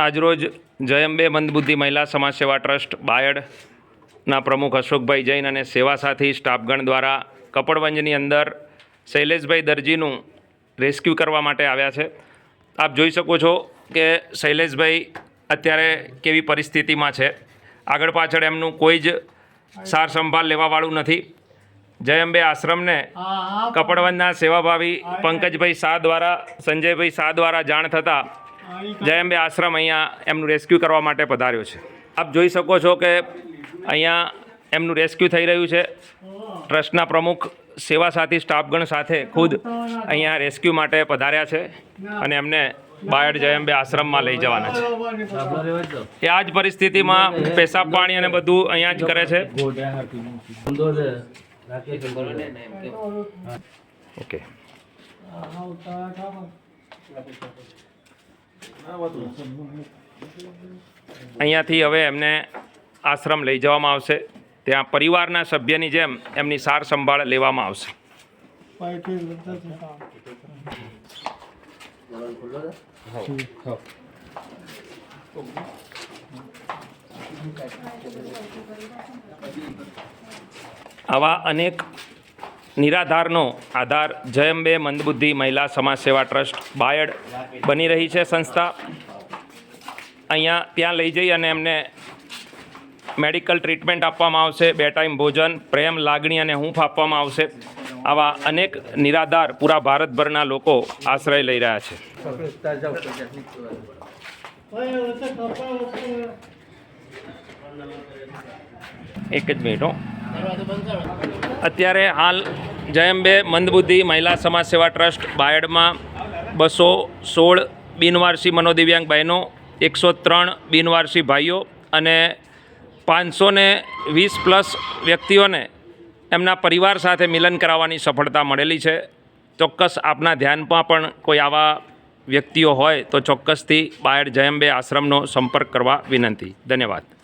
આજરોજ જય અંબે મંદબુદ્ધિ મહિલા સમાજ સેવા ટ્રસ્ટ બાયડના પ્રમુખ અશોકભાઈ જૈન અને સેવા સાથી સ્ટાફગણ દ્વારા કપડવંજની અંદર શૈલેષભાઈ દરજીનું રેસ્ક્યુ કરવા માટે આવ્યા છે। આપ જોઈ શકો છો કે શૈલેષભાઈ અત્યારે કેવી પરિસ્થિતિમાં છે। આગળ પાછળ એમનું કોઈ જ સાર સંભાળ લેવાવાળું નથી। જય અંબે આશ્રમને કપડવંજના સેવાભાવી પંકજભાઈ શાહ દ્વારા સંજયભાઈ શાહ દ્વારા જાણ થતાં જય અંબે આશ્રમ અહીંયા એમનું રેસ્ક્યુ કરવા માટે પધાર્યો છે। આપ જોઈ શકો છો કે અહીંયા એમનું રેસ્ક્યુ થઈ રહ્યું છે। ટ્રસ્ટના પ્રમુખ સેવા સાથી સ્ટાફગણ સાથે ખુદ અહીંયા રેસ્ક્યુ માટે પધાર્યા છે અને એમને બાયડ જય અંબે આશ્રમમાં લઈ જવાના છે। એ આ જ પરિસ્થિતિમાં પેશાબ પાણી અને બધું અહીંયા જ કરે છે। ઓકે, અહીંયાથી હવે એમને આશ્રમ લઈ જવામાં આવશે। ત્યાં પરિવારના સભ્યની જેમ એમની સાર સંભાળ લેવામાં આવશે। આવા અનેક નિરાધારનો આધાર જય અંબે મંદબુદ્ધિ મહિલા સમાજ સેવા ટ્રસ્ટ બાયડ બની રહી છે સંસ્થા। અહીંયા ત્યાં લઈ જઈ અને એમને મેડિકલ ટ્રીટમેન્ટ આપવામાં આવશે। 2 ટાઈમ ભોજન, પ્રેમ, લાગણી અને હૂંફ આપવામાં આવશે। આવા અનેક નિરાધાર પૂરા ભારતભરના લોકો આશ્રય લઈ રહ્યા છે। એક જ મિનિટ હો। અત્યારે હાલ જય અંબે મંદબુદ્ધિ મહિલા સમાજ સેવા ટ્રસ્ટ બાયડમાં 216 બિનવારસી મનોદિવ્યાંગ બહેનો, 103 બિનવારસી ભાઈઓ અને 520+ વ્યક્તિઓને એમના પરિવાર સાથે મિલન કરાવવાની સફળતા મળેલી છે। ચોક્કસ આપના ધ્યાનમાં પણ કોઈ આવા વ્યક્તિઓ હોય તો ચોક્કસથી બાયડ જય અંબે આશ્રમનો સંપર્ક કરવા વિનંતી। ધન્યવાદ।